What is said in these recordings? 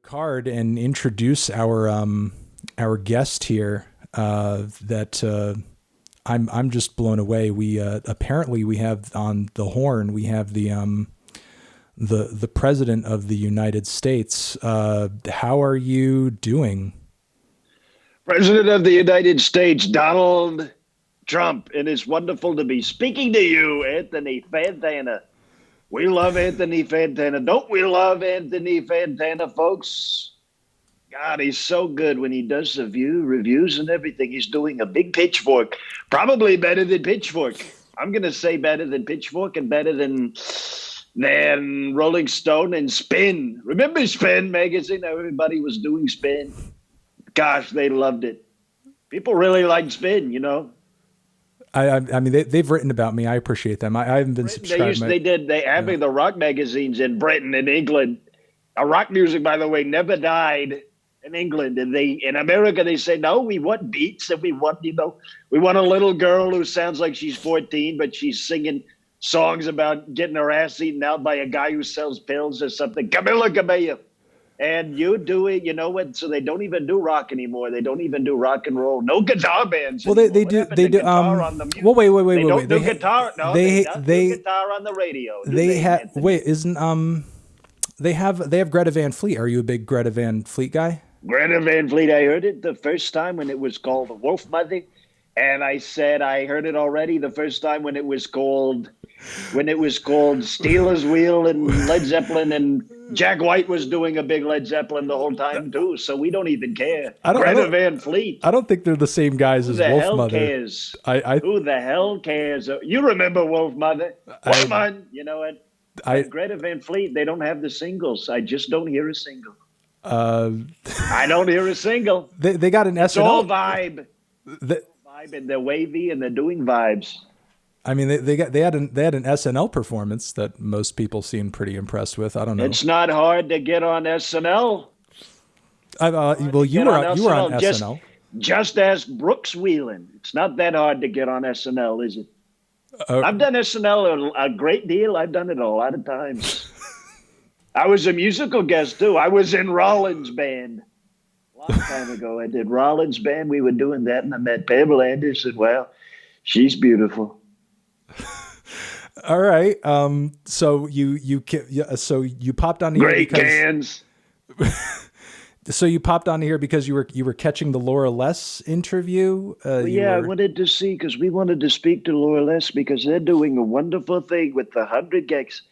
card and introduce our guest here. I'm just blown away. We apparently we have on the horn. We have the president of the United States. How are you doing? President of the United States, Donald Trump. It is wonderful to be speaking to you, Anthony Fantana. We love Anthony Fantana. Don't we love Anthony Fantana, folks? God, he's so good when he does the reviews and everything. He's doing a big Pitchfork, probably better than Pitchfork. I'm going to say better than Pitchfork and better than Rolling Stone and Spin. Remember Spin magazine? Everybody was doing Spin. Gosh, they loved it. People really like Spin, you know. I mean, they've written about me. I appreciate them. I haven't been subscribed. They have the rock magazines in Britain and England. Rock music, by the way, never died in England. And in America, they say, no, we want beats and we want a little girl who sounds like she's 14, but she's singing songs about getting her ass eaten out by a guy who sells pills or something. Camila Cabello. And you do it, you know what? So they don't even do rock anymore. They don't even do rock and roll. No guitar bands. Well, they do. Well, wait. They don't do guitar. No, they do guitar on the radio. They have. Wait, isn't They have Greta Van Fleet. Are you a big Greta Van Fleet guy? Greta Van Fleet. I heard it the first time when it was called Wolf Mother, and I said I heard it already the first time when it was called Steelers Wheel and Led Zeppelin, and Jack White was doing a big Led Zeppelin the whole time too. So we don't even care. Greta Van Fleet. I don't think they're the same guys as Wolf Mother. Cares? Who the hell cares? You remember Wolf Mother? Come on, you know what? Greta Van Fleet, they don't have the singles. I just don't hear a single. I don't hear a single. They got an SNL. It's all vibe. Vibe, and they're wavy and they're doing vibes. I mean, they had an SNL performance that most people seemed pretty impressed with. I don't know. It's not hard to get on SNL. Well, you were on SNL. Just ask Brooks Wheelan. It's not that hard to get on SNL, is it? I've done SNL a great deal. I've done it a lot of times. I was a musical guest, too. I was in Rollins' band. A long time ago, I did Rollins' band. We were doing that, and I met Pamela Anderson. Well, she's beautiful. All right. So you popped on here. Great cans. So you popped on here because you were catching the Laura Less interview. I wanted to see, because we wanted to speak to Laura Less because they're doing a wonderful thing with the 100 gex.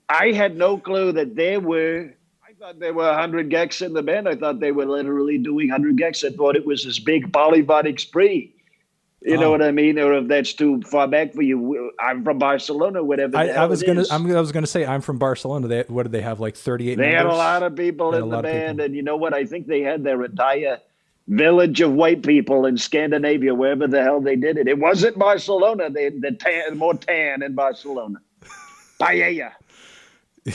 I had no clue that I thought there were 100 gex in the band. I thought they were literally doing 100 gex. I thought it was this big polyphonic spree. You know what I mean? Or if that's too far back for you, I'm from Barcelona, whatever. I was gonna say I'm from Barcelona. What did they have, like 38 They members? had a lot of people in the band, and you know what? I think they had their entire village of white people in Scandinavia, wherever the hell they did it. It wasn't Barcelona. They had more tan in Barcelona. Paella.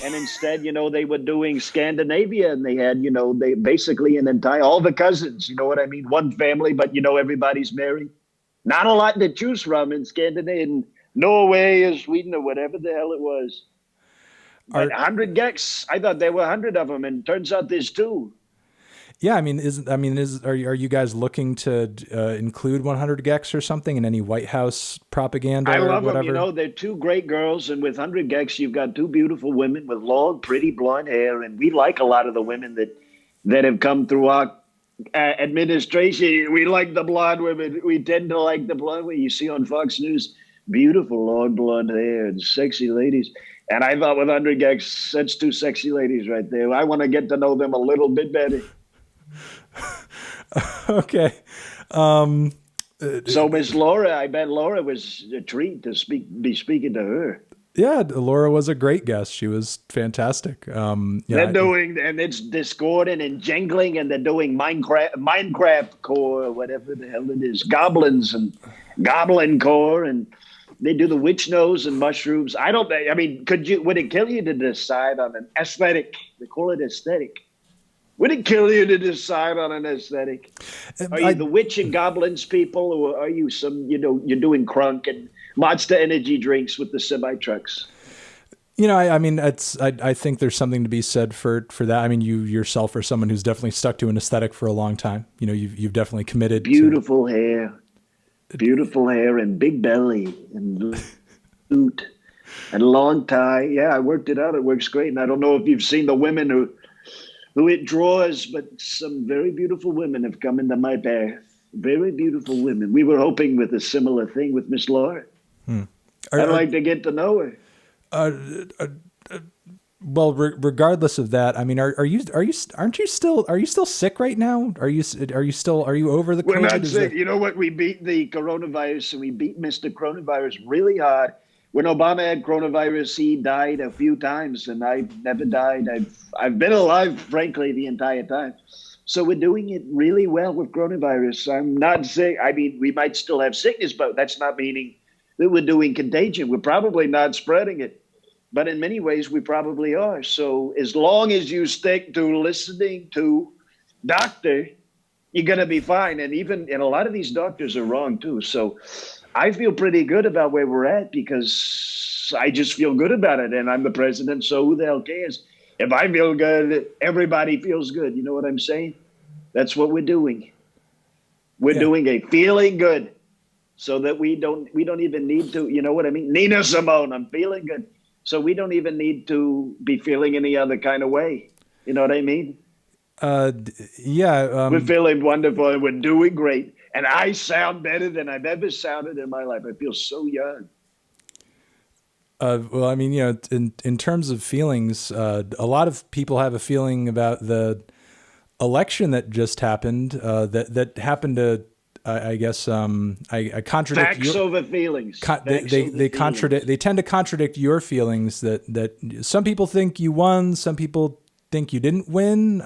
And instead, they were doing Scandinavia, and they had, they basically all the cousins, you know what I mean? One family, but everybody's married. Not a lot to choose from in Scandinavia, in Norway or Sweden or whatever the hell it was. But 100 gex, I thought there were 100 of them, and turns out there's 2. Yeah, are you guys looking to include 100 gex or something in any White House propaganda? I love or whatever? them. They're 2 great girls, and with 100 gex, you've got 2 beautiful women with long, pretty blonde hair, and we like a lot of the women that have come through our administration. We like the blonde women. We tend to like the blonde women you see on Fox News. Beautiful long blonde hair and sexy ladies. And I thought with 100 gex, that's 2 sexy ladies right there. I want to get to know them a little bit better. Okay. So Miss Laura, I bet Laura was a treat to be speaking to her. Yeah, Laura was a great guest. She was fantastic. They're doing, and it's discordant and jangling, and they're doing Minecraft core, or whatever the hell it is, goblins and goblin core, and they do the witch nose and mushrooms. Would it kill you to decide on an aesthetic? They call it aesthetic. Would it kill you to decide on an aesthetic? Are you the witch and goblins people, or are you you're doing crunk and Monster Energy drinks with the semi trucks? I mean, I think there's something to be said for that. I mean, you yourself are someone who's definitely stuck to an aesthetic for a long time. You've definitely committed to. Beautiful hair, beautiful hair, and big belly, and loot, and long tie. Yeah, I worked it out. It works great. And I don't know if you've seen the women who it draws, but some very beautiful women have come into my path. Very beautiful women. We were hoping with a similar thing with Miss Laura. Are, I'd are, like to get to know her. uh, uh, well, regardless of that, I mean, aren't you still, are you still sick right now? Are you over the We're COVID? not Is sick. that You know what? We beat the coronavirus and we beat Mr. Coronavirus really hard. When Obama had coronavirus, he died a few times, and I've never died. I've been alive, frankly, the entire time. So we're doing it really well with coronavirus. I'm not sick. I mean, we might still have sickness, but that's not meaning that we're doing contagion. We're probably not spreading it, but in many ways, we probably are. So as long as you stick to listening to doctor, you're going to be fine. And a lot of these doctors are wrong too. So I feel pretty good about where we're at because I just feel good about it. And I'm the president. So who the hell cares? If I feel good, everybody feels good. You know what I'm saying? That's what we're doing. We're yeah. doing a feeling good so that we don't even need to, you know what I mean? Nina Simone, I'm feeling good. So we don't even need to be feeling any other kind of way. You know what I mean? Yeah. We're feeling wonderful and we're doing great. And I sound better than I've ever sounded in my life. I feel so young. Well, I mean, in terms of feelings, a lot of people have a feeling about the election that just happened. That happened to, I guess, I contradict Facts your. over feelings. They, Facts they over they contradict. feelings. They tend to contradict your feelings. That some people think you won, some people think you didn't win.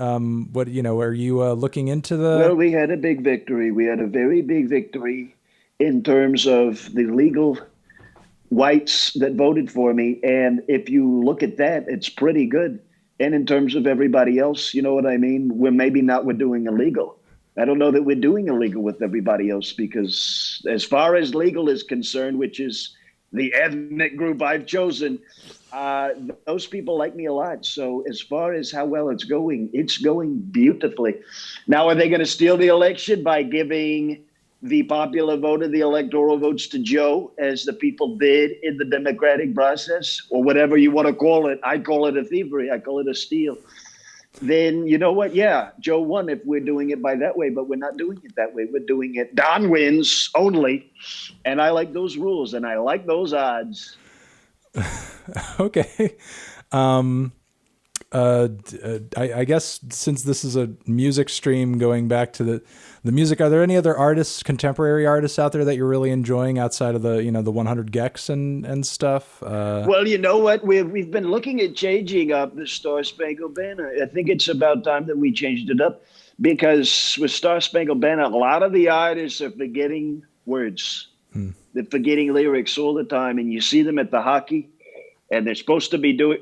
What are you looking into Well, the? we had a big victory. We had a very big victory in terms of the legal whites that voted for me. And if you look at that, it's pretty good. And in terms of everybody else, you know what I mean? We're doing illegal. I don't know that we're doing illegal with everybody else because as far as legal is concerned, which is the ethnic group I've chosen, uh, those people like me a lot. So as far as how well it's going beautifully. Now, are they going to steal the election by giving the popular vote of the electoral votes to Joe, as the people did in the democratic process, or whatever you want to call it? I call it a thievery. I call it a steal. Then you know what? Yeah, Joe won if we're doing it by that way, but we're not doing it that way. We're doing it Don wins only. And I like those rules and I like those odds. Okay. Um, I guess since this is a music stream, going back to the music, are there any other artists, contemporary artists out there that you're really enjoying outside of the 100 gecs and stuff? Well, you know what? We've been looking at changing up the Star Spangled Banner. I think it's about time that we changed it up because with Star Spangled Banner, a lot of the artists are forgetting words. They're forgetting lyrics all the time, and you see them at the hockey, and they're supposed to be doing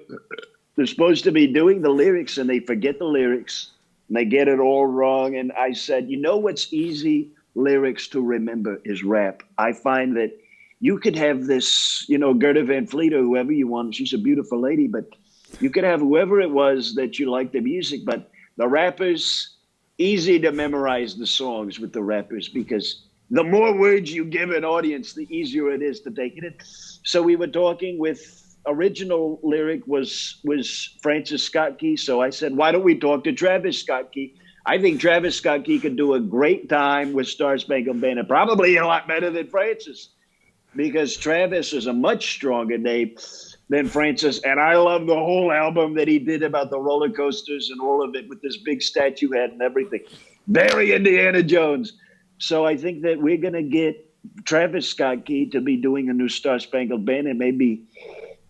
the lyrics, and they forget the lyrics, and they get it all wrong. And I said, you know what's easy lyrics to remember is rap. I find that you could have this, Gerda Van Fleet or whoever you want. She's a beautiful lady, but you could have whoever it was that you like the music. But the rappers, easy to memorize the songs with the rappers because the more words you give an audience, the easier it is to take it in. So we were talking with original lyric was Francis Scott Key. So I said, why don't we talk to Travis Scott Key? I think Travis Scott Key could do a great time with Star Spangled Banner, probably a lot better than Francis because Travis is a much stronger name than Francis. And I love the whole album that he did about the roller coasters and all of it with this big statue head and everything. Very Indiana Jones. So I think that we're going to get Travis Scott Key to be doing a new Star Spangled Banner. Maybe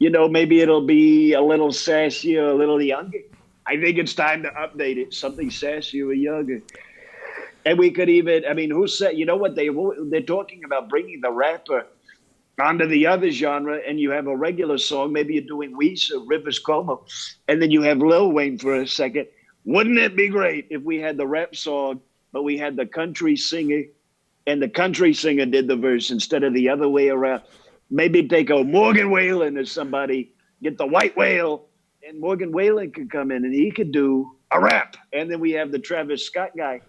it'll be a little sassier, a little younger. I think it's time to update it, something sassier or younger. And we could even, I mean, who said, you know what, they're talking about bringing the rapper onto the other genre, and you have a regular song. Maybe you're doing Weezer, Rivers Cuomo, and then you have Lil Wayne for a second. Wouldn't it be great if we had the rap song, but we had the country singer, and the country singer did the verse instead of the other way around? Maybe take a Morgan Wallen or somebody get the white whale, and Morgan Wallen could come in and he could do a rap. And then we have the Travis Scott guy.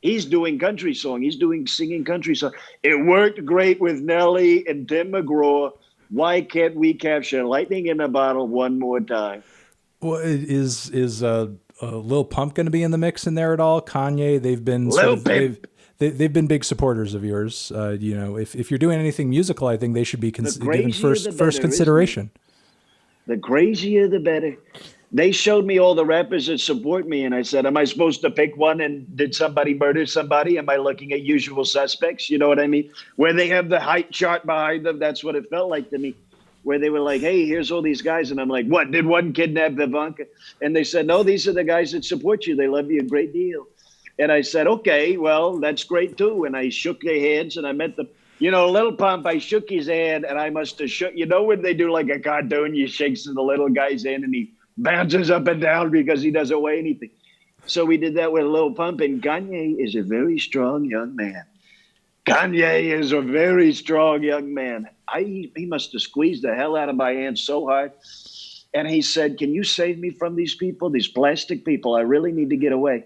He's doing country song. He's doing singing country song. It worked great with Nelly and Tim McGraw. Why can't we capture lightning in a bottle one more time? Well, is Lil Pump going to be in the mix in there at all? Kanye, they've been sort Lil of Pimp. they've been big supporters of yours. You know, if you're doing anything musical, I think they should be The given crazier the first better, isn't it? consideration. The crazier the better. They showed me all the rappers that support me, and I said, am I supposed to pick one? And did somebody murder somebody? Am I looking at Usual Suspects? You know what I mean? Where they have the height chart behind them. That's what it felt like to me. Where they were like, hey, here's all these guys. And I'm like, what? Did one kidnap Ivanka? And they said, no, these are the guys that support you. They love you a great deal. And I said, okay, well, that's great too. And I shook their hands and I met them. You know, Little Pump, I shook his hand and I must have shook. You know, when they do like a cartoon, you shakes the little guy's hand and he bounces up and down because he doesn't weigh anything. So we did that with Lil Pump. And Kanye is a very strong young man. Kanye is a very strong young man. He must have squeezed the hell out of my hand so hard. And he said, can you save me from these people, these plastic people? I really need to get away.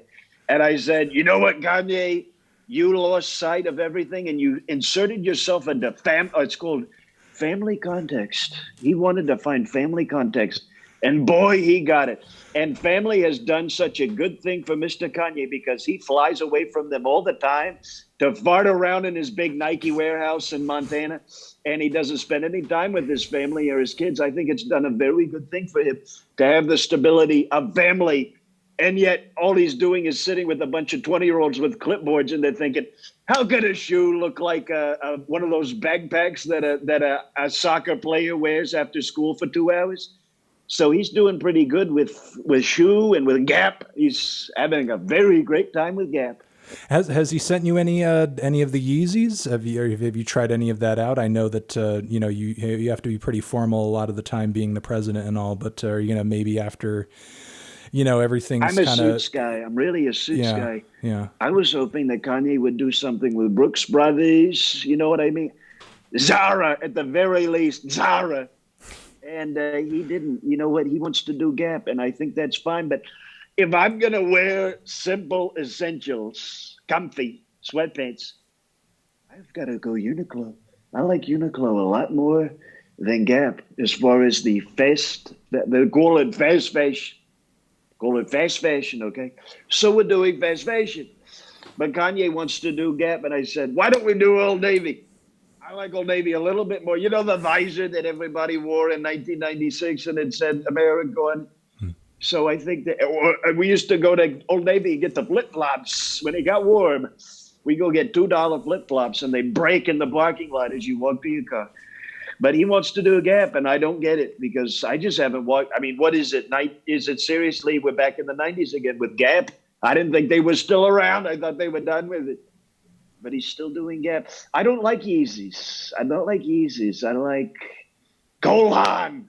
And I said, you know what, Kanye? You lost sight of everything and you inserted yourself into it's called family context. He wanted to find family context. And boy, he got it. And family has done such a good thing for Mr. Kanye because he flies away from them all the time to fart around in his big Nike warehouse in Montana. And he doesn't spend any time with his family or his kids. I think it's done a very good thing for him to have the stability of family. And yet all he's doing is sitting with a bunch of 20-year-olds with clipboards and they're thinking, how could a shoe look like one of those backpacks that a soccer player wears after school for 2 hours? So he's doing pretty good with Shoe and with Gap. He's having a very great time with Gap. Has he sent you any of the Yeezys? Have you tried any of that out? I know that you know you have to be pretty formal a lot of the time being the president and all, but you know, maybe after everything's I'm a kind suits guy. I'm really a suits guy. Yeah. I was hoping that Kanye would do something with Brooks Brothers. You know what I mean? Zara, at the very least, Zara. And he didn't. You know what? He wants to do Gap, and I think that's fine. But if I'm going to wear simple essentials, comfy sweatpants, I've got to go Uniqlo. I like Uniqlo a lot more than Gap as far as the they call it fast fashion. Call it fast fashion, okay? So we're doing fast fashion. But Kanye wants to do Gap, and I said, why don't we do Old Navy? I like Old Navy a little bit more. You know the visor that everybody wore in 1996 and it said America on it? So I think that we used to go to Old Navy and get the flip-flops when it got warm. We go get $2 flip-flops and they break in the parking lot as you walk to your car. But he wants to do a Gap and I don't get it because I just haven't walked. I mean, what is it? Is it seriously we're back in the 90s again with Gap? I didn't think they were still around. I thought they were done with it. But he's still doing Gap. I don't like Yeezys. I like Gohan.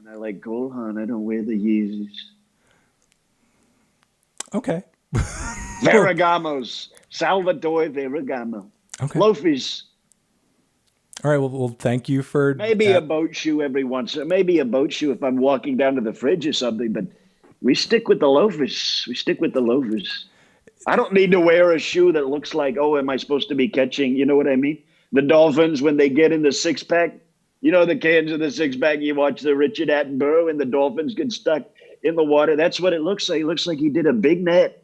I like Gohan. I don't wear the Yeezys. Okay. Ferragamos. Salvatore Ferragamo. Okay. Loafers. All right. Well, thank you for maybe a boat shoe every once. Maybe a boat shoe if I'm walking down to the fridge or something. But we stick with the loafers. I don't need to wear a shoe that looks like, oh, am I supposed to be catching? You know what I mean? The Dolphins, when they get in the six-pack, you know, the cans of the six-pack, you watch the Richard Attenborough and the Dolphins get stuck in the water. That's what it looks like. It looks like he did a big net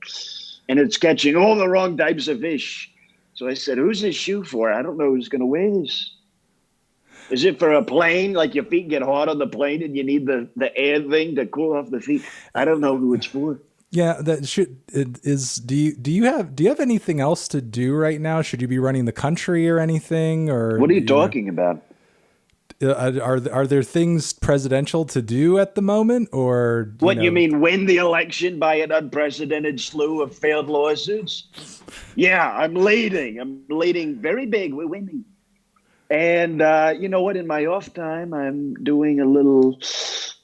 and it's catching all the wrong types of fish. So I said, who's this shoe for? I don't know who's going to wear this. Is it for a plane? Like your feet get hot on the plane and you need the air thing to cool off the feet? I don't know who it's for. Yeah, do you have anything else to do right now? Should you be running the country or anything? Or what are you talking about? Are there things presidential to do at the moment, or you mean win the election by an unprecedented slew of failed lawsuits? Yeah, I'm leading very big. We're winning. And you know what? In my off time, I'm doing a little.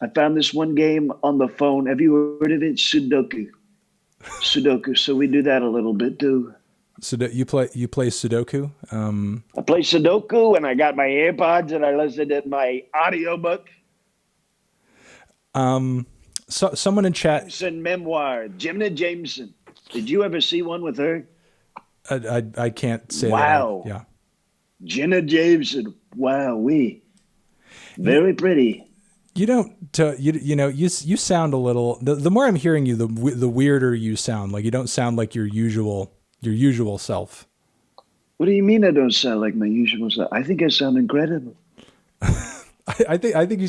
I found this one game on the phone. Have you heard of it? Sudoku. So we do that a little bit too. You play Sudoku? I play Sudoku and I got my AirPods and I listen to my audiobook. So someone in chat, Jameson memoir, Jimna Jameson. Did you ever see one with her? I can't say that Wow. yeah. Jenna Jameson. Wow, we You, very pretty. you don't, you sound a little, the more I'm hearing you, the weirder you sound. Like you don't sound like your usual self. What do you mean I don't sound like my usual self? I think I sound incredible. I think I think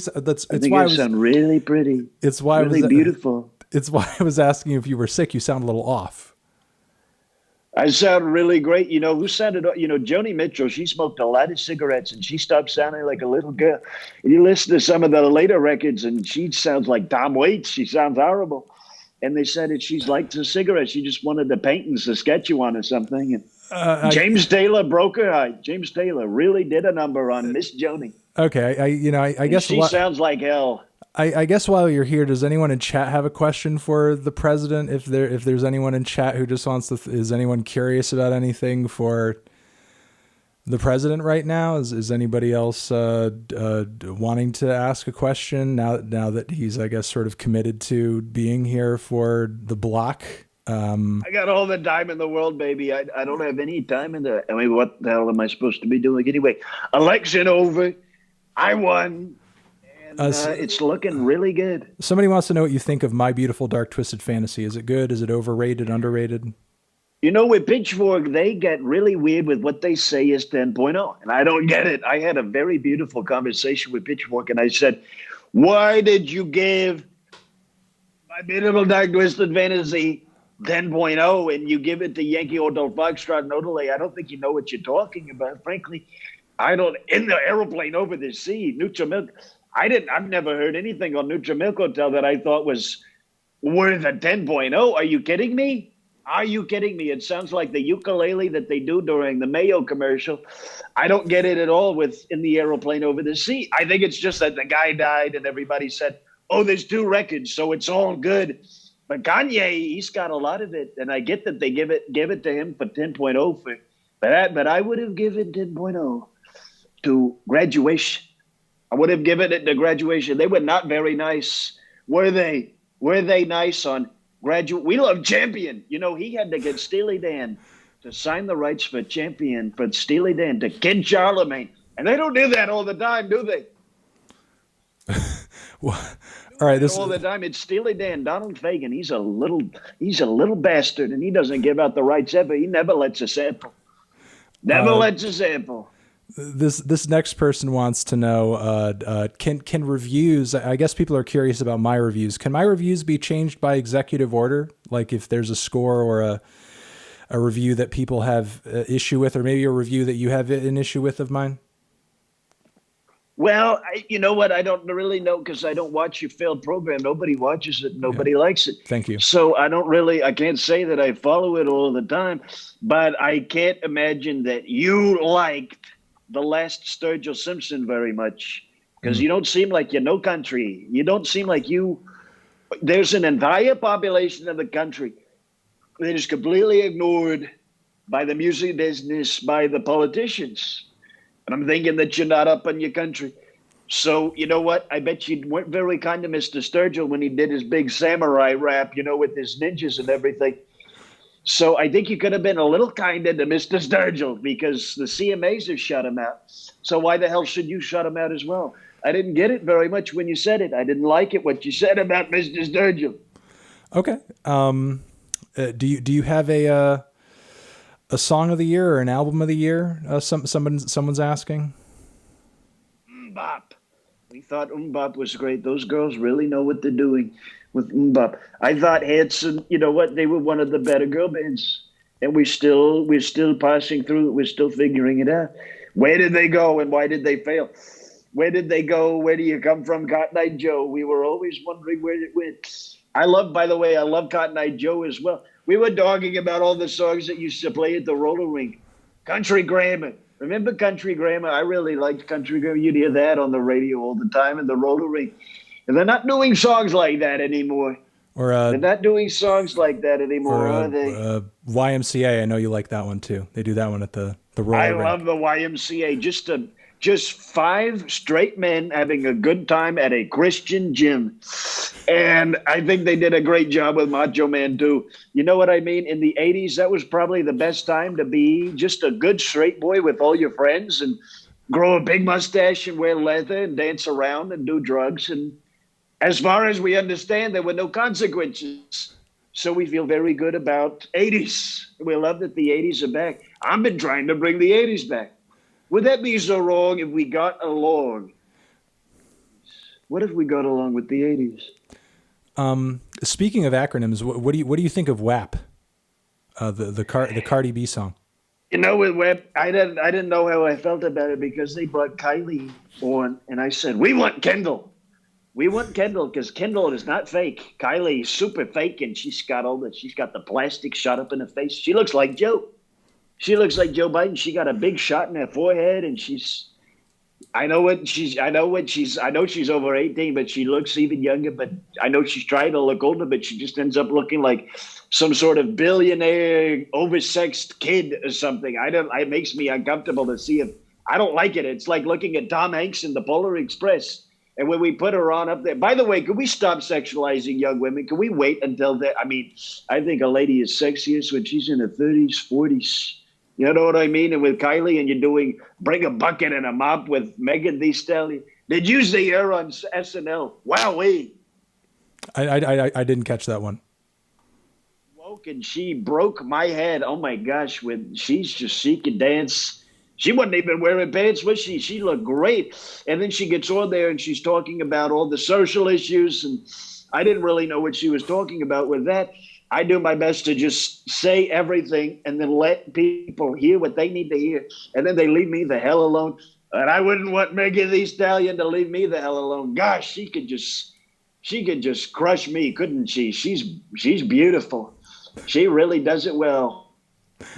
I sound really pretty, it's why I really was, beautiful. it's why I was asking if you were sick. You sound a little off. I sound really great. You know, who sounded, Joni Mitchell, she smoked a lot of cigarettes and she stopped sounding like a little girl. And you listen to some of the later records and she sounds like Tom Waits. She sounds horrible. And they said that she's like the cigarettes. She just wanted the paint in Saskatchewan or something. And I, James Taylor broke her heart. James Taylor really did a number on Miss Joni. okay. I And guess she what, sounds like hell. I guess while you're here, does anyone in chat have a question for the president? If there's anyone in chat who just wants to, is anyone curious about anything for the president right now? Is anybody else wanting to ask a question now that he's, I guess, sort of committed to being here for the block? I got all the time in the world, baby. I don't have any time in the. I mean, what the hell am I supposed to be doing anyway? Election over. I won. And it's looking really good. Somebody wants to know what you think of My Beautiful Dark Twisted Fantasy. Is it good? Is it overrated, underrated? You know, with Pitchfork, they get really weird with what they say is 10.0. And I don't get it. I had a very beautiful conversation with Pitchfork, and I said, why did you give My Beautiful Dark Twisted Fantasy 10.0 and you give it to Yankee Hotel Foxtrot and Odelay? I don't think you know what you're talking about. Frankly, I don't. In the aeroplane over the sea, Nutramilk. I've never heard anything on Nutramilk Hotel that I thought was worth a 10.0. Are you kidding me? Are you kidding me? It sounds like the ukulele that they do during the Mayo commercial. I don't get it at all with In the Aeroplane Over the Sea. I think it's just that the guy died and everybody said, oh, there's two records, so it's all good. But Kanye, he's got a lot of it. And I get that they give it to him for 10.0 but I would have given 10.0 to Graduation. I would have given it to Graduation. They were not very nice, were they? Were they nice on Graduate? We love Champion. You know, he had to get Steely Dan to sign the rights for Champion, for Steely Dan to Kid Charlemagne. And they don't do that all the time, do they? Well, all right, all the time. It's Steely Dan. Donald Fagen, he's a little bastard, and he doesn't give out the rights ever. He never lets a sample. Never lets a sample. This next person wants to know, can reviews, I guess people are curious about my reviews. Can my reviews be changed by executive order? Like if there's a score or a review that people have issue with, or maybe a review that you have an issue with of mine? Well, you know what? I don't really know because I don't watch your failed program. Nobody watches it. Nobody likes it. Thank you. So I can't say that I follow it all the time, but I can't imagine that you liked the last Sturgill Simpson very much because you don't seem like you know country. You don't seem like there's an entire population of the country that is completely ignored by the music business, by the politicians. And I'm thinking that you're not up on your country. So, you know what? I bet you weren't very kind to Mr. Sturgill when he did his big samurai rap, with his ninjas and everything. So I think you could have been a little kinder to Mr. Sturgill because the CMAs have shut him out. So why the hell should you shut him out as well? I didn't get it very much when you said it. I didn't like it, what you said about Mr. Sturgill. Okay. Do you have a song of the year or an album of the year? Someone's asking. Mbop. We thought Mbop was great. Those girls really know what they're doing with Mbop. I thought Hanson, you know what? They were one of the better girl bands, and we're still passing through it. We're still figuring it out. Where did they go, and why did they fail? Where did they go? Where do you come from, Cotton Eye Joe? We were always wondering where it went. By the way, I love Cotton Eye Joe as well. We were talking about all the songs that used to play at the roller rink. Country Grammar. Remember Country Grammar? I really liked Country Grammar. You'd hear that on the radio all the time in the roller rink. And they're not doing songs like that anymore. They're not doing songs like that anymore, are they? YMCA, I know you like that one too. They do that one at the roller rink. I love the YMCA. Just five straight men having a good time at a Christian gym. And I think they did a great job with Macho Man too. You know what I mean? In the 80s, that was probably the best time to be just a good straight boy with all your friends and grow a big mustache and wear leather and dance around and do drugs. And as far as we understand, there were no consequences. So we feel very good about 80s. We love that the 80s are back. I've been trying to bring the 80s back. Would that be so wrong if we got along? What if we got along with the 80s? Speaking of acronyms, what do you think of WAP? The Cardi B song. You know, with Web, I didn't know how I felt about it because they brought Kylie on, and I said we want Kendall. We want Kendall because Kendall is not fake. Kylie's super fake, and she's got the plastic shot up in her face. She looks like Joe. She looks like Joe Biden. She got a big shot in her forehead, and I know she's over 18, but she looks even younger. But I know she's trying to look older, but she just ends up looking like some sort of billionaire, oversexed kid or something. It makes me uncomfortable to see it. I don't like it. It's like looking at Tom Hanks in the Polar Express. And when we put her on up there, by the way, could we stop sexualizing young women? Can we wait until that? I mean, I think a lady is sexiest when she's in her 30s, 40s. You know what I mean? And with Kylie, and you're doing Bring a Bucket and a Mop with Megan Thee Stallion. Did you see her on SNL? Wowee. I didn't catch that one. Woke and she broke my head. Oh my gosh, she could dance. She wasn't even wearing pants, was she? She looked great. And then she gets on there and she's talking about all the social issues. And I didn't really know what she was talking about with that. I do my best to just say everything and then let people hear what they need to hear. And then they leave me the hell alone. And I wouldn't want Megan Thee Stallion to leave me the hell alone. Gosh, she could just crush me, couldn't she? She's beautiful. She really does it well.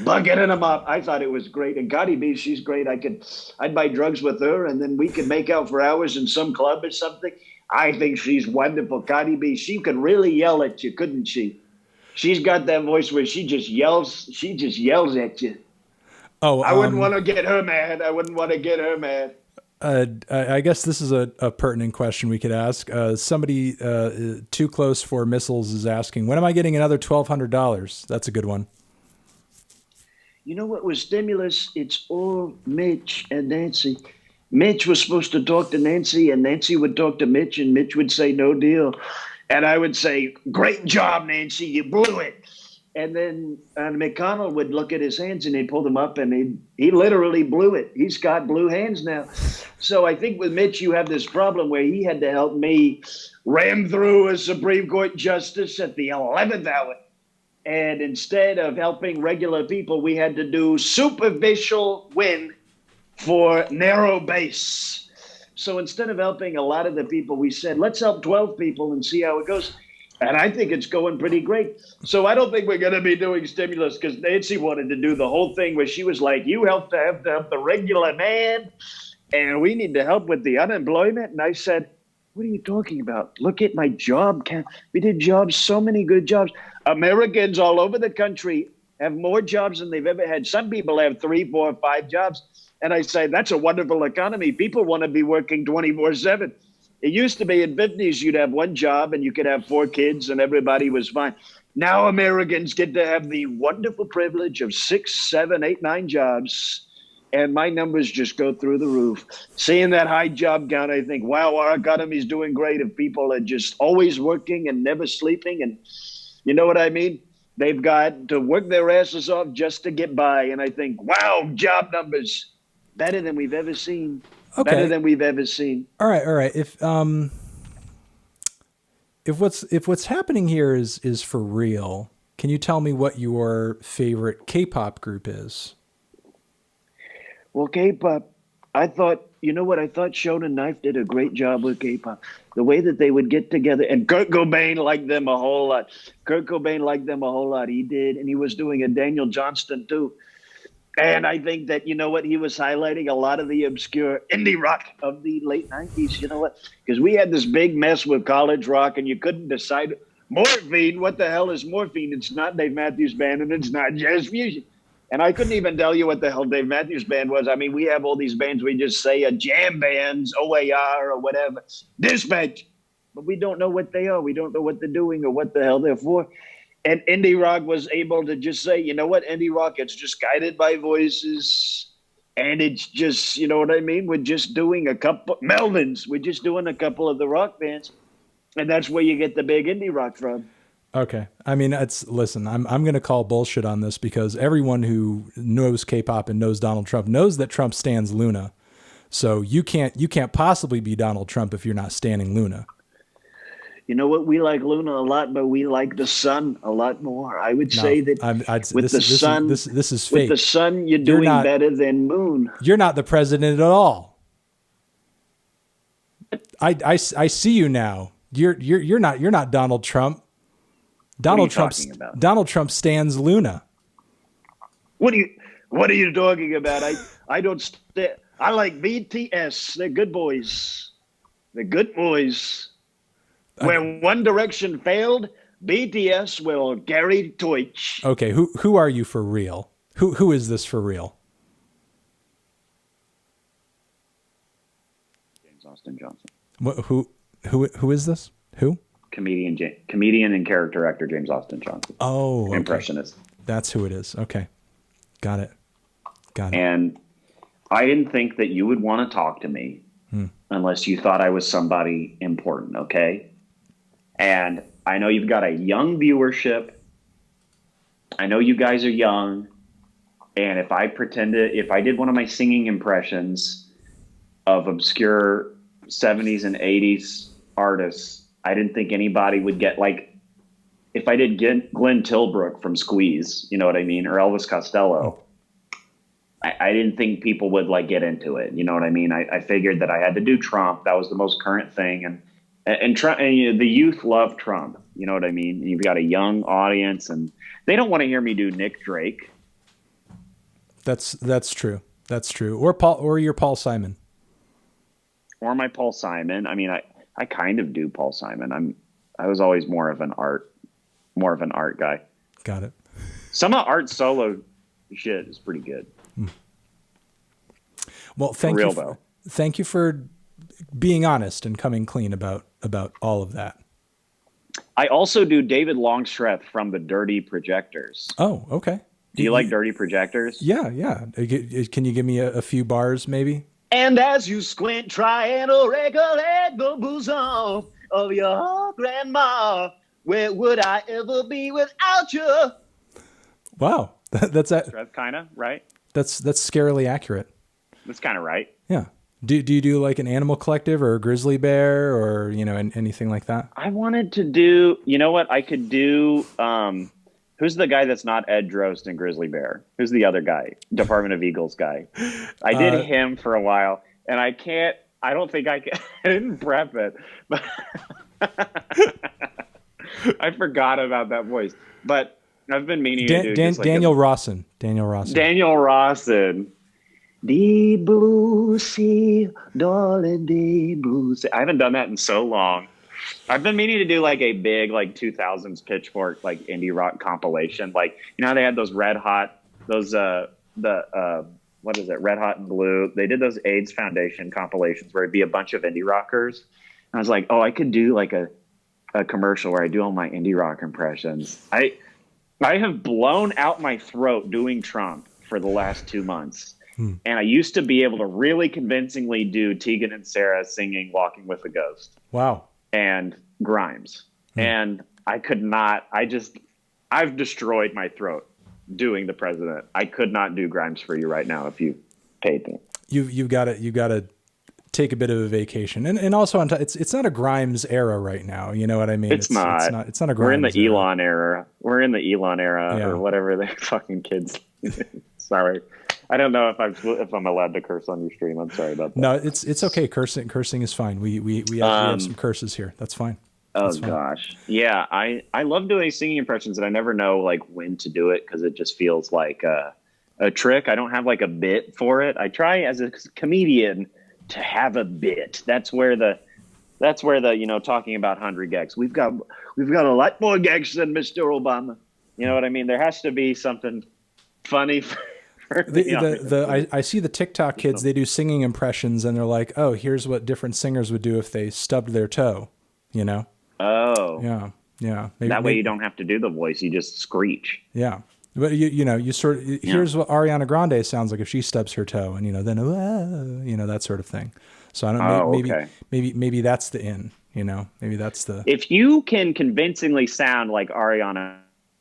Bucket and them up. I thought it was great. And Cardi B, she's great. I'd buy drugs with her, and then we could make out for hours in some club or something. I think she's wonderful. Cardi B, she could really yell at you, couldn't she? She's got that voice where she just yells. She just yells at you. Oh, I wouldn't want to get her mad. I wouldn't want to get her mad. I guess this is a pertinent question we could ask. Somebody too close for missiles is asking, when am I getting another $1,200? That's a good one. You know what was stimulus? It's all Mitch and Nancy. Mitch was supposed to talk to Nancy, and Nancy would talk to Mitch, and Mitch would say, no deal. And I would say, great job, Nancy, you blew it. And then McConnell would look at his hands, and he'd pull them up, and he literally blew it. He's got blue hands now. So I think with Mitch, you have this problem where he had to help me ram through a Supreme Court justice at the 11th hour. And instead of helping regular people, we had to do superficial win for narrow base. So instead of helping a lot of the people, we said, let's help 12 people and see how it goes. And I think it's going pretty great. So I don't think we're going to be doing stimulus because Nancy wanted to do the whole thing where she was like, you have to help the regular man, and we need to help with the unemployment. And I said, what are you talking about? Look at my job count. We did jobs, so many good jobs. Americans all over the country have more jobs than they've ever had. Some people have 3, 4, 5 jobs. And I say, that's a wonderful economy. People want to be working 24/7. It used to be in the 50s, you'd have one job and you could have 4 kids and everybody was fine. Now Americans get to have the wonderful privilege of 6, 7, 8, 9 jobs. And my numbers just go through the roof. Seeing that high job count, I think, wow, our economy is doing great if people are just always working and never sleeping. And you know what I mean? They've got to work their asses off just to get by. And I think, wow, job numbers, better than we've ever seen. Okay. Better than we've ever seen. All right. If what's happening here is for real, can you tell me what your favorite K-pop group is? Well, K-pop, I thought Shona Knife did a great job with K-pop. The way that they would get together, and Kurt Cobain liked them a whole lot. He did, and he was doing a Daniel Johnston too. And I think that, you know what, he was highlighting a lot of the obscure indie rock of the late 90s. You know what? Because we had this big mess with college rock, and you couldn't decide. Morphine, what the hell is Morphine? It's not Dave Matthews Band, and it's not Jazz Fusion. And I couldn't even tell you what the hell Dave Matthews Band was. I mean, we have all these bands we just say jam bands, OAR or whatever, Dispatch, but we don't know what they are. We don't know what they're doing or what the hell they're for. And indie rock was able to just say, you know what, indie rock, it's just guided by voices. And it's just, you know what I mean? We're just doing a couple, Melvins, we're just doing a couple of the rock bands. And that's where you get the big indie rock from. Okay. I mean, listen, I'm going to call bullshit on this because everyone who knows K-pop and knows Donald Trump knows that Trump stands Luna. So you can't possibly be Donald Trump if you're not standing Luna. You know what? We like Luna a lot, but we like the sun a lot more. I would say that with the sun, this is fake. With the sun, you're doing better than Moon. You're not the president at all. I see you now. You're not Donald Trump. Donald Trump stands Luna. What are you talking about? I don't I like BTS. They're good boys. They're good boys. When One Direction failed, BTS will carry torch. Okay, who are you for real? Who is this for real? James Austin Johnson. Who is this? Who? Comedian and character actor James Austin Johnson. Oh, okay. Impressionist. That's who it is. Okay, got it. And I didn't think that you would want to talk to me unless you thought I was somebody important. Okay. And I know you've got a young viewership. I know you guys are young. And if I did one of my singing impressions of obscure 70s and 80s artists, I didn't think anybody would get, like, if I did Glenn Tilbrook from Squeeze, you know what I mean? Or Elvis Costello, I didn't think people would, like, get into it. You know what I mean? I figured that I had to do Trump. That was the most current thing. And Trump, and the youth love Trump. You know what I mean? You've got a young audience, and they don't want to hear me do Nick Drake. That's true. That's true. Or your Paul Simon. Or my Paul Simon. I mean, I kind of do Paul Simon. I was always more of an art guy. Got it. Some of Art's solo shit is pretty good. Well, thank you for being honest and coming clean about all of that. I also do David Longstreth from the Dirty Projectors. Oh, okay. Do you like Dirty Projectors? Yeah. Can you give me a few bars, maybe? And as you squint, try and recollect the bosom of your grandma. Where would I ever be without you? Wow, that's kind of right. That's scarily accurate. That's kind of right. Yeah. Do you do like an Animal Collective or a Grizzly Bear or anything like that? I wanted to do. You know what? I could do. Who's the guy that's not Ed Drost and Grizzly Bear? Who's the other guy? Department of Eagles guy. I did him for a while, and I don't think I can. I didn't prep it, but I forgot about that voice. But I've been meaning to do Daniel Rawson. Daniel Rawson. Deep blue sea, darling, deep blue sea. I haven't done that in so long. I've been meaning to do like a big 2000s Pitchfork indie rock compilation. Like, you know how they had those Red Hot, what is it, Red Hot and Blue? They did those AIDS Foundation compilations where it'd be a bunch of indie rockers. And I was like, oh, I could do like a commercial where I do all my indie rock impressions. I have blown out my throat doing Trump for the last 2 months. And I used to be able to really convincingly do Tegan and Sarah singing Walking with a Ghost. Wow. And Grimes. And I could not, I've destroyed my throat doing the president. I could not do Grimes for you right now if you paid me. You've got to take a bit of a vacation. And also it's not a Grimes era right now. You know what I mean? It's not a Grimes. We're in the Elon era. We're in the Elon era or whatever the fucking kids. Sorry. I don't know if I'm allowed to curse on your stream. I'm sorry about that. No, it's okay. Cursing is fine. We have some curses here. That's fine. That's fine. Gosh. Yeah. I love doing singing impressions and I never know when to do it because it just feels like a trick. I don't have a bit for it. I try as a comedian to have a bit. That's where the talking about 100 gags. We've got a lot more gags than Mr. Obama. You know what I mean? There has to be something funny for me on it. I see the TikTok kids, they do singing impressions and they're like, oh, here's what different singers would do if they stubbed their toe, you know? Oh, Yeah. Yeah. that way you don't have to do the voice. You just screech. yeah. But you know, you sort of, Yeah. here's what Ariana Grande sounds like if she stubs her toe and, you know, then, you know, that sort of thing. So I don't, Oh, okay. maybe that's the in, you know, maybe that's the, If you can convincingly sound like Ariana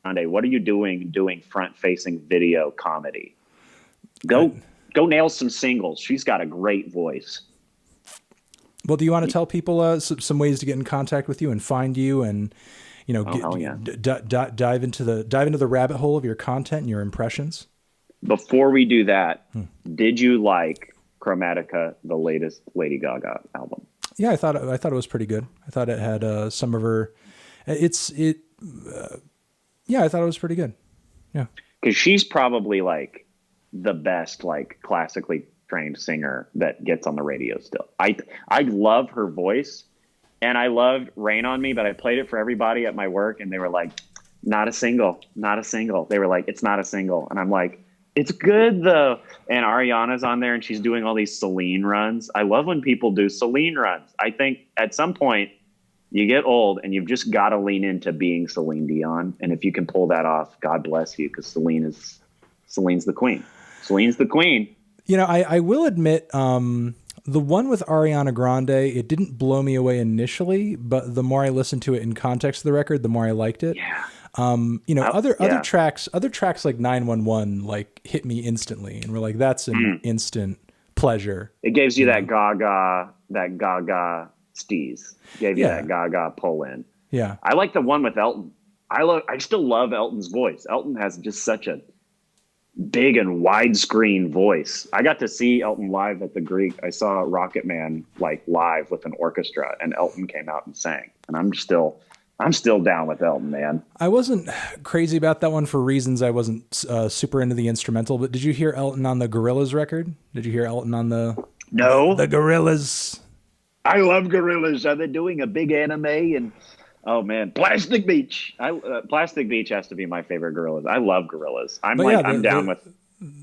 Grande, what are you doing front-facing video comedy? Go nail some singles. She's got a great voice. well, do you want to tell people some ways to get in contact with you and find you and, you know, dive into the rabbit hole of your content and your impressions? Before we do that, did you like Chromatica, the latest Lady Gaga album? Yeah, I thought it was pretty good. I thought it had some of her. Yeah, I thought it was pretty good. Yeah, because she's probably like the best like classically trained singer that gets on the radio still. I love her voice, and I loved Rain on Me, but I played it for everybody at my work, and they were like, not a single. They were like, it's not a single, and I'm like, it's good though. And Ariana's on there and she's doing all these Celine runs. I love when people do Celine runs. I think at some point you get old and you've just got to lean into being Celine Dion. And if you can pull that off, God bless you, because Celine's the queen. Celine's the queen. You know, I will admit, the one with Ariana Grande, it didn't blow me away initially, but the more I listened to it in context of the record, the more I liked it. Yeah. You know, other tracks like 911 like hit me instantly and we're like, that's an instant pleasure. It gives you that Gaga steez. Gave you that Gaga pull in. Yeah. I like the one with Elton. I still love Elton's voice. Elton has just such a big and widescreen voice. I got to see Elton live at the Greek. I saw Rocket Man like live with an orchestra and Elton came out and sang. And I'm still down with Elton, man. I wasn't crazy about that one for reasons I wasn't super into the instrumental, but did you hear Elton on the Gorillaz record? Did you hear Elton on the Gorillaz? I love Gorillaz. Are they doing a big anime? And oh man, Plastic Beach. Plastic Beach has to be my favorite Gorillaz. I love Gorillaz. I'm down with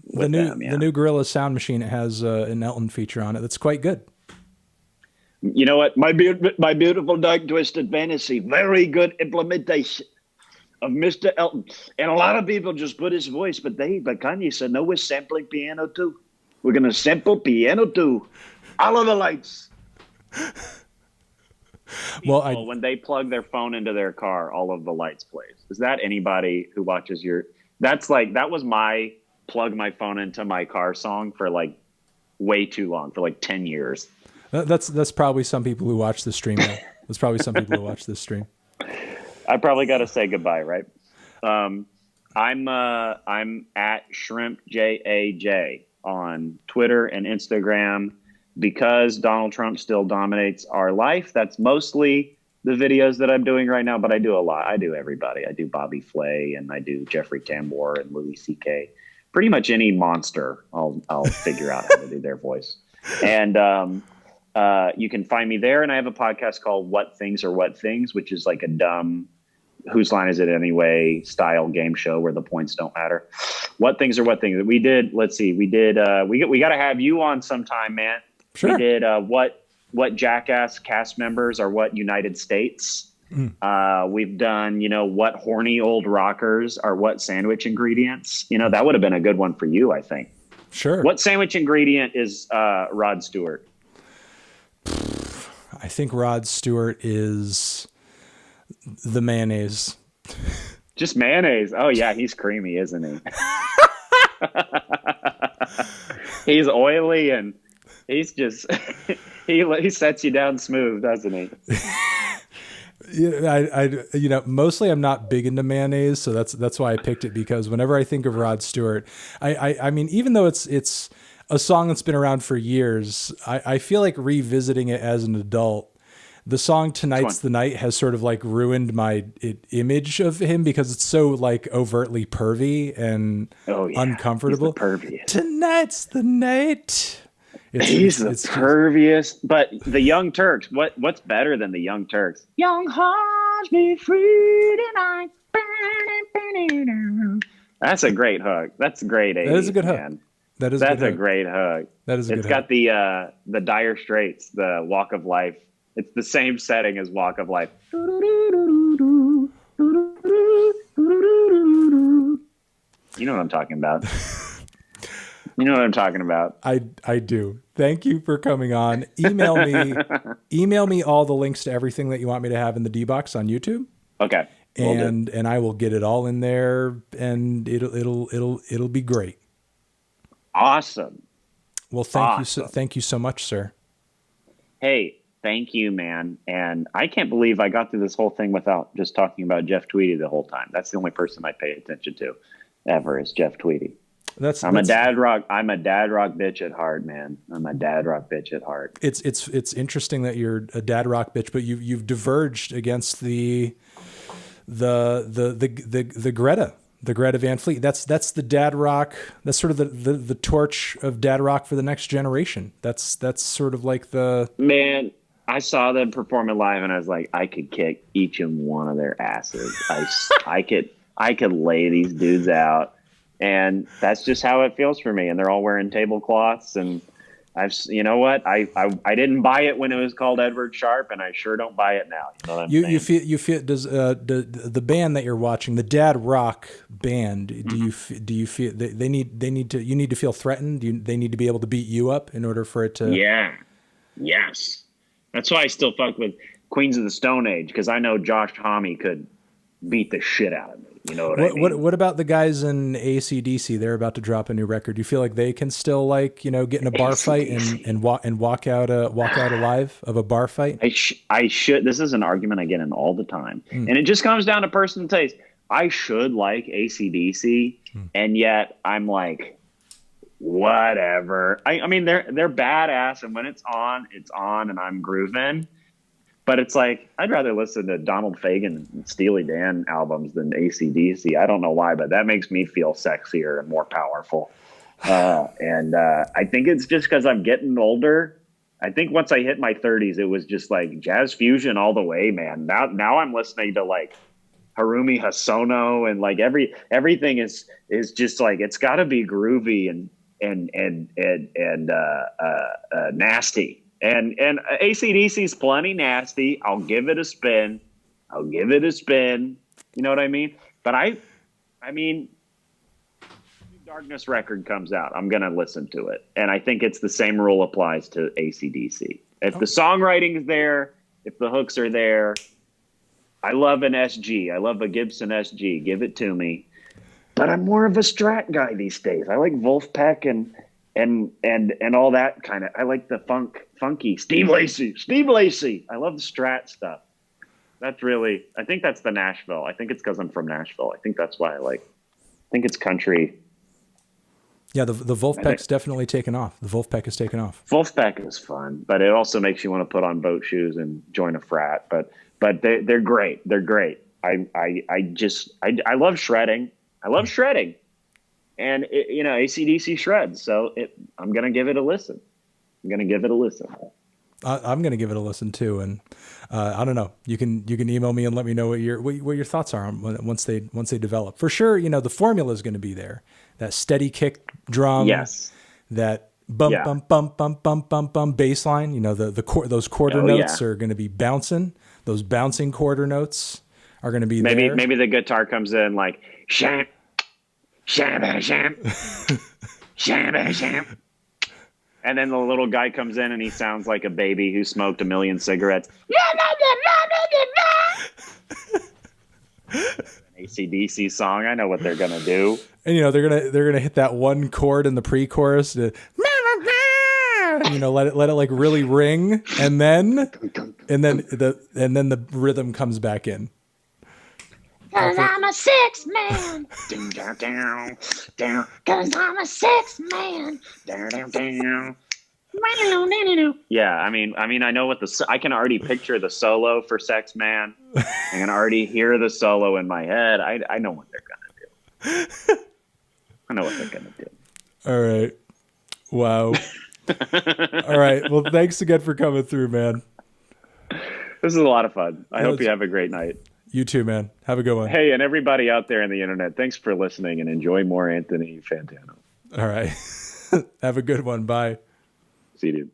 the new Gorillaz sound machine. It has an Elton feature on it that's quite good. You know what? My beautiful dark twisted fantasy. Very good implementation of Mr. Elton. And a lot of people just put his voice, but Kanye said, no, we're sampling piano too. We're going to sample piano too. All of the lights. Well, when they plug their phone into their car, all of the lights plays. Is that anybody who watches that was my plug my phone into my car song for like way too long, for like 10 years. That's probably some people who watch the stream. That's probably some people who watch this stream. I probably got to say goodbye, right? I'm at Shrimp JAJ on Twitter and Instagram because Donald Trump still dominates our life. That's mostly the videos that I'm doing right now, but I do a lot. I do everybody. I do Bobby Flay and I do Jeffrey Tambor and Louis C.K. Pretty much any monster, I'll figure out how to do their voice. And you can find me there, and I have a podcast called What Things Are What Things, which is like a dumb Whose Line Is It Anyway style game show where the points don't matter. What Things Are What Things. We did, let's see, we got to have you on sometime, man. Sure. We did what Jackass cast members are what United States. We've done, what horny old rockers are what sandwich ingredients. That would have been a good one for you, I think. Sure. What sandwich ingredient is Rod Stewart? I think Rod Stewart is the mayonnaise. Just mayonnaise. Oh yeah, he's creamy, isn't he? He's oily and he's just he sets you down smooth, doesn't he? Yeah, mostly I'm not big into mayonnaise, so that's why I picked it, because whenever I think of Rod Stewart, I mean, even though it's a song that's been around for years, I feel like revisiting it as an adult. The song Tonight's the Night has sort of like ruined my image of him because it's so like overtly pervy and uncomfortable. He's the perviest. Tonight's the night. He's the perviest. But the Young Turks, what's better than the Young Turks? Young hearts be free tonight. That's a great hook. That's great That is a 80s, good hook. man. That is a good That's a hook. great hook. That is a good It's hook. got the Dire Straits, the Walk of Life. It's the same setting as Walk of Life. You know what I'm talking about. You know what I'm talking about. I do. Thank you for coming on. Email me all the links to everything that you want me to have in the D box on YouTube, Okay, we'll do. and I will get it all in there, and it'll be great. Awesome. Well, Awesome. thank you so much, sir. Hey, thank you, man. And I can't believe I got through this whole thing without just talking about Jeff Tweedy the whole time. That's the only person I pay attention to ever is Jeff Tweedy. That's I'm a dad rock bitch at heart, man. I'm a dad rock bitch at heart. it's interesting that you're a dad rock bitch, but you've diverged against the Greta Van Fleet. That's the dad rock. That's sort of the torch of dad rock for the next generation. That's sort of like the Man, I saw them performing live and I was like, I could kick each and one of their asses. I could lay these dudes out. And that's just how it feels for me. And they're all wearing tablecloths. And you know what? I didn't buy it when it was called Edward Sharp, and I sure don't buy it now. You know what I'm saying? you feel does the band that you're watching, the dad rock band, do you feel they need to, you need to feel threatened? They need to be able to beat you up in order for it to. Yeah. Yes. That's why I still fuck with Queens of the Stone Age, because I know Josh Homme could beat the shit out of me. You know what I mean? What about the guys in AC/DC? They're about to drop a new record. Do you feel like they can still, like, you know, get in a bar fight and walk out alive of a bar fight? I should. This is an argument I get in all the time, and it just comes down to personal taste. I should like AC/DC, and yet I'm like, whatever. I mean, they're badass, and when it's on, and I'm grooving. But it's like, I'd rather listen to Donald Fagen and Steely Dan albums than AC/DC. I don't know why, but that makes me feel sexier and more powerful. And I think it's just because I'm getting older. I think once I hit my 30s, it was just like jazz fusion all the way, man. Now I'm listening to like Harumi Hosono, and like everything is just like, it's got to be groovy and nasty. And AC/DC's plenty nasty. I'll give it a spin. You know what I mean? But I mean, Darkness record comes out, I'm gonna listen to it, and I think it's the same rule applies to AC/DC. If the songwriting is there, if the hooks are there, I love an SG. I love a Gibson SG. Give it to me. But I'm more of a Strat guy these days. I like Wolfpack and all that kind of. I like the funky Steve Lacy. I love the Strat stuff. That's really. I think that's the Nashville. I think it's because I'm from Nashville. I think that's why I think it's country. Yeah, the Wolfpack's definitely taken off. The Wolfpack has taken off. Wolfpack is fun, but it also makes you want to put on boat shoes and join a frat. But they're great. They're great. I love shredding. And you know, AC/DC shreds. So I'm gonna give it a listen. I'm gonna give it a listen too. And I don't know. You can email me and let me know what your thoughts are on once they develop. For sure, you know, the formula is going to be there. That steady kick drum. Yes. That bump bump bump bump bump bump bump bass line. You know, those quarter notes are going to be bouncing. Those bouncing quarter notes are going to be there. Maybe the guitar comes in like sham, sham, sham, sham, sham. And then the little guy comes in and he sounds like a baby who smoked 1 million cigarettes. An AC/DC song. I know what they're gonna do. And you know, they're gonna hit that one chord in the pre-chorus. You know, let it like really ring, and then the rhythm comes back in. Cause I'm a six man. Cause I'm a six man. Yeah, I mean, I know what I can already picture the solo for Sex Man. I can already hear the solo in my head. I know what they're gonna do. All right. Wow. All right. Well, thanks again for coming through, man. This is a lot of fun. I hope you have a great night. You too, man. Have a good one. Hey, and everybody out there on the internet, thanks for listening and enjoy more Anthony Fantano. All right. Have a good one. Bye. See you.